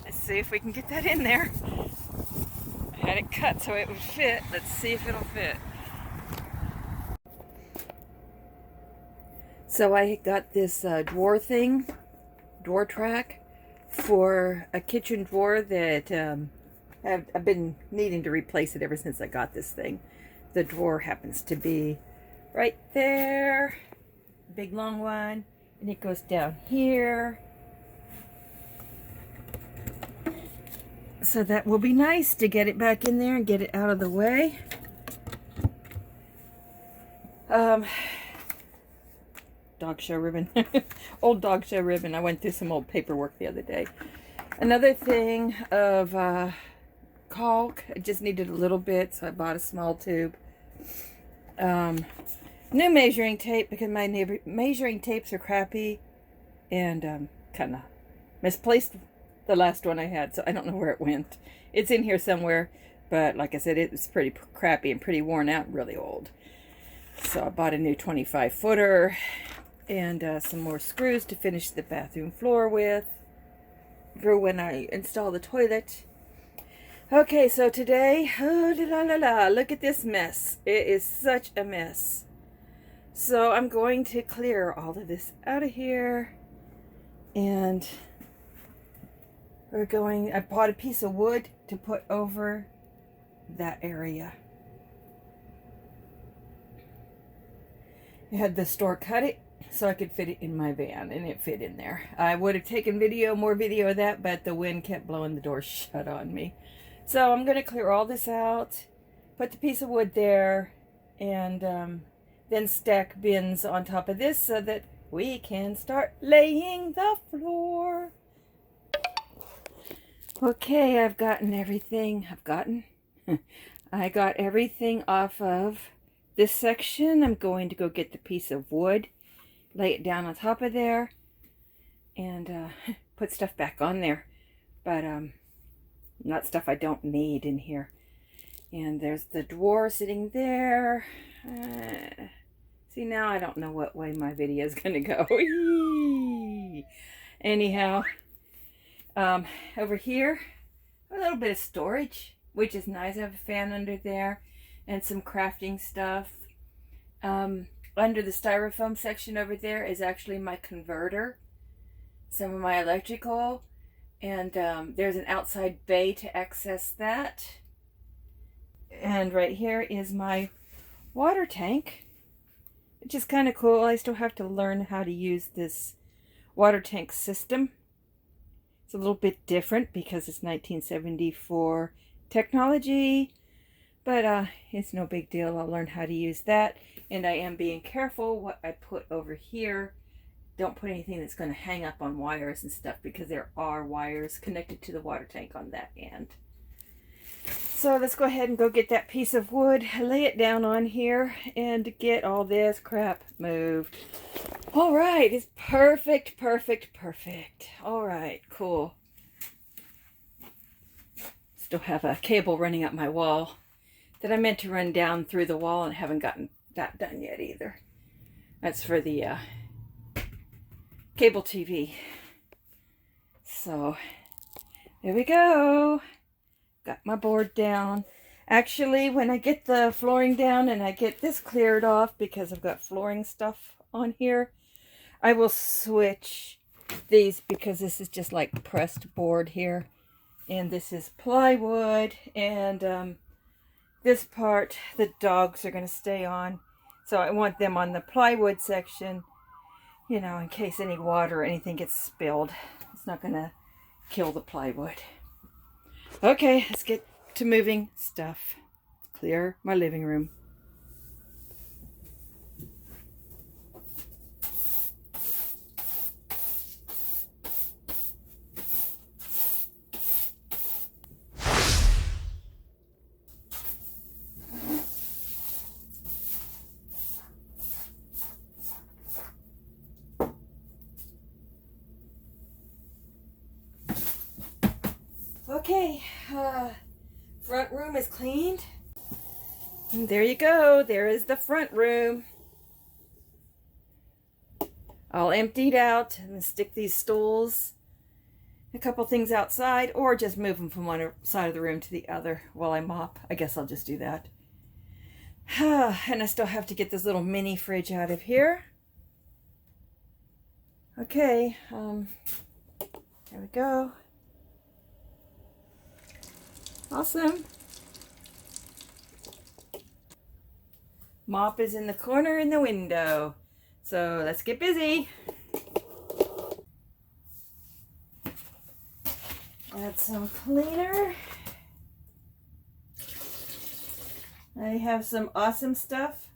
Let's see if we can get that in there. I had it cut so it would fit. Let's see if it'll fit. So I got this drawer track for a kitchen drawer that I've been needing to replace it ever since I got this thing. The drawer happens to be right there, big long one, and it goes down here. So that will be nice to get it back in there and get it out of the way. Dog show ribbon. Old dog show ribbon. I went through some old paperwork the other day. Another thing of caulk. I just needed a little bit, so I bought a small tube. New measuring tape, because my measuring tapes are crappy and kind of misplaced the last one I had, so I don't know where it went. It's in here somewhere, but like I said, it was pretty crappy and pretty worn out and really old. So I bought a new 25-footer and some more screws to finish the bathroom floor with for when I install the toilet. Okay, so today, look at this mess. It is such a mess. So I'm going to clear all of this out of here, and I bought a piece of wood to put over that area. I had the store cut it so I could fit it in my van, and it fit in there. I would have taken more video of that, but the wind kept blowing the door shut on me. So I'm going to clear all this out, put the piece of wood there, and then stack bins on top of this so that we can start laying the floor. Okay, I got everything off of this section. I'm going to go get the piece of wood, lay it down on top of there, and put stuff back on there. But not stuff I don't need in here. And there's the drawer sitting there. See, now I don't know what way my video is going to go. Anyhow, over here, a little bit of storage, which is nice. I have a fan under there and some crafting stuff. Under the styrofoam section over there is actually my converter, some of my electrical, and there's an outside bay to access that. And right here is my water tank, which is kind of cool. I still have to learn how to use this water tank system. It's a little bit different because it's 1974 technology, but it's no big deal. I'll learn how to use that, and I am being careful what I put over here. Don't put anything that's going to hang up on wires and stuff, because there are wires connected to the water tank on that end. So let's go ahead and go get that piece of wood, lay it down on here, and get all this crap moved. All right, it's perfect. All right, cool. Still have a cable running up my wall that I meant to run down through the wall, and haven't gotten that done yet either. That's for the cable TV. So there we go. Got my board down. Actually, when I get the flooring down and I get this cleared off, because I've got flooring stuff on here, I will switch these, because this is just like pressed board here, and this is plywood, and this part the dogs are going to stay on, so I want them on the plywood section, you know, in case any water or anything gets spilled. It's not going to kill the plywood. Okay, let's get to moving stuff. Let's clear my living room. Okay, front room is cleaned. And there you go. There is the front room. All emptied out. I'm going to stick these stools a couple things outside, or just move them from one side of the room to the other while I mop. I guess I'll just do that. And I still have to get this little mini fridge out of here. Okay, there we go. Awesome. Mop is in the corner in the window. So let's get busy. Add some cleaner. I have some awesome stuff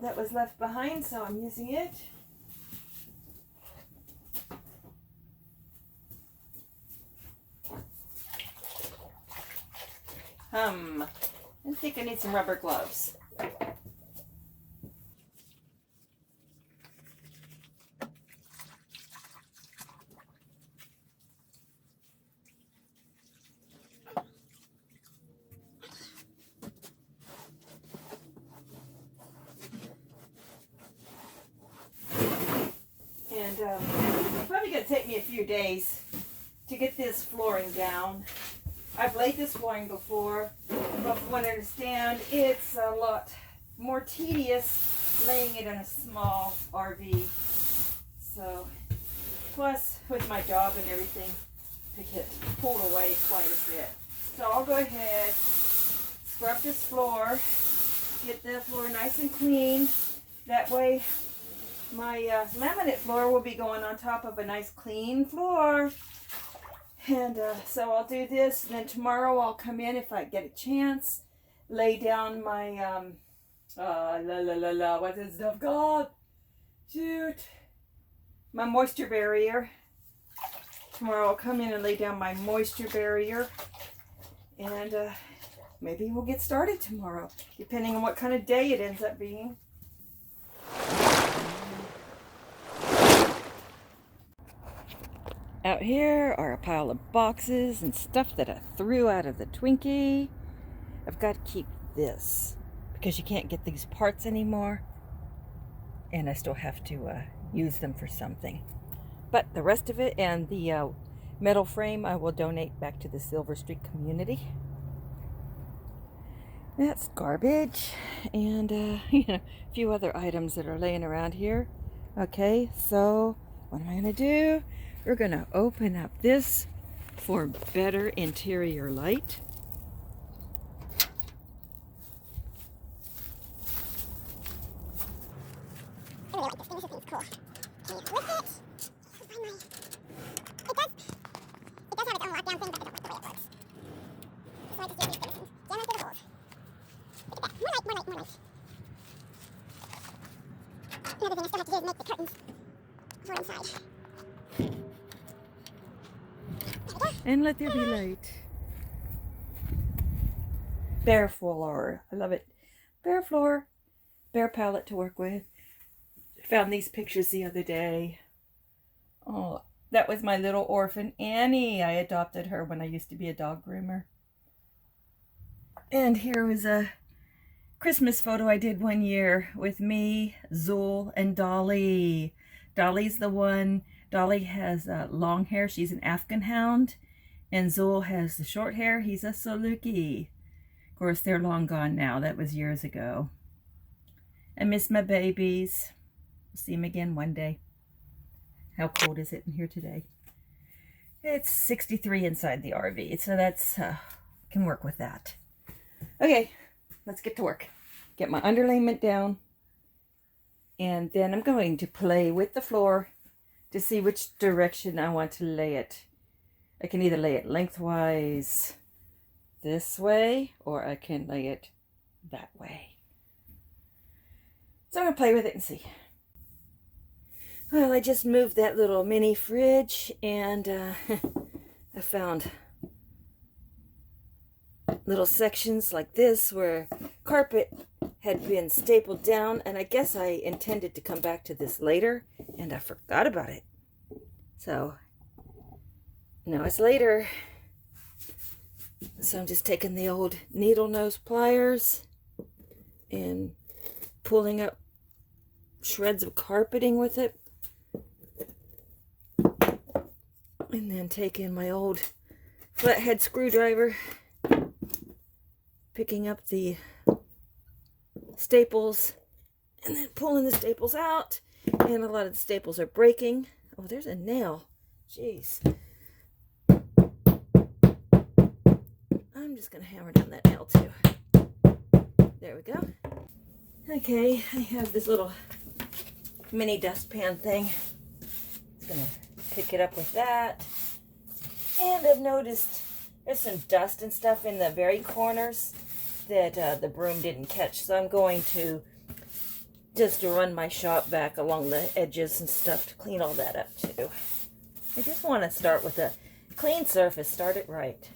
that was left behind, so I'm using it. I think I need some rubber gloves. And it's probably going to take me a few days to get this flooring down. I've laid this flooring before, but from what I understand, it's a lot more tedious laying it in a small RV. So, plus with my job and everything, to get pulled away quite a bit. So I'll go ahead, scrub this floor, get the floor nice and clean. That way my laminate floor will be going on top of a nice clean floor. And so I'll do this, and then tomorrow I'll come in if I get a chance, lay down my, what's this stuff called? Shoot. My moisture barrier. Tomorrow I'll come in and lay down my moisture barrier, and maybe we'll get started tomorrow, depending on what kind of day it ends up being. Out here are a pile of boxes and stuff that I threw out of the Twinkie. I've got to keep this because you can't get these parts anymore, and I still have to use them for something. But the rest of it and the metal frame I will donate back to the Silver Street community. That's garbage, and a few other items that are laying around here. Okay, so what am I going to do? We're going to open up this for better interior light. I really like this thing. This thing's cool. Can you lift it? It does have its own lockdown thing, but I don't like the way it works. Just like to see these things. Jam it through the holes. Look at that. More light, more light. Another thing I still have to do is make the curtains for inside. And let there be light. Bare floor. I love it. Bare floor. Bare palette to work with. Found these pictures the other day. Oh, that was my little orphan Annie. I adopted her when I used to be a dog groomer. And here was a Christmas photo I did one year with me, Zool, and Dolly. Dolly's the one. Dolly has long hair. She's an Afghan hound. And Zool has the short hair. He's a Saluki. Of course, they're long gone now. That was years ago. I miss my babies. We'll see them again one day. How cold is it in here today? It's 63 inside the RV, so that's can work with that. Okay, let's get to work. Get my underlayment down, and then I'm going to play with the floor to see which direction I want to lay it. I can either lay it lengthwise this way, or I can lay it that way. So I'm going to play with it and see. Well, I just moved that little mini fridge, and I found little sections like this where carpet had been stapled down, and I guess I intended to come back to this later, and I forgot about it. So now it's later. So I'm just taking the old needle nose pliers and pulling up shreds of carpeting with it. And then take in my old flathead screwdriver, picking up the staples, and then pulling the staples out. And a lot of the staples are breaking. Oh, there's a nail. Jeez. I'm just going to hammer down that nail too. There we go. Okay, I have this little mini dustpan thing. Just going to pick it up with that. And I've noticed there's some dust and stuff in the very corners that the broom didn't catch. So I'm going to just run my shop back along the edges and stuff to clean all that up too. I just want to start with a clean surface. Start it right.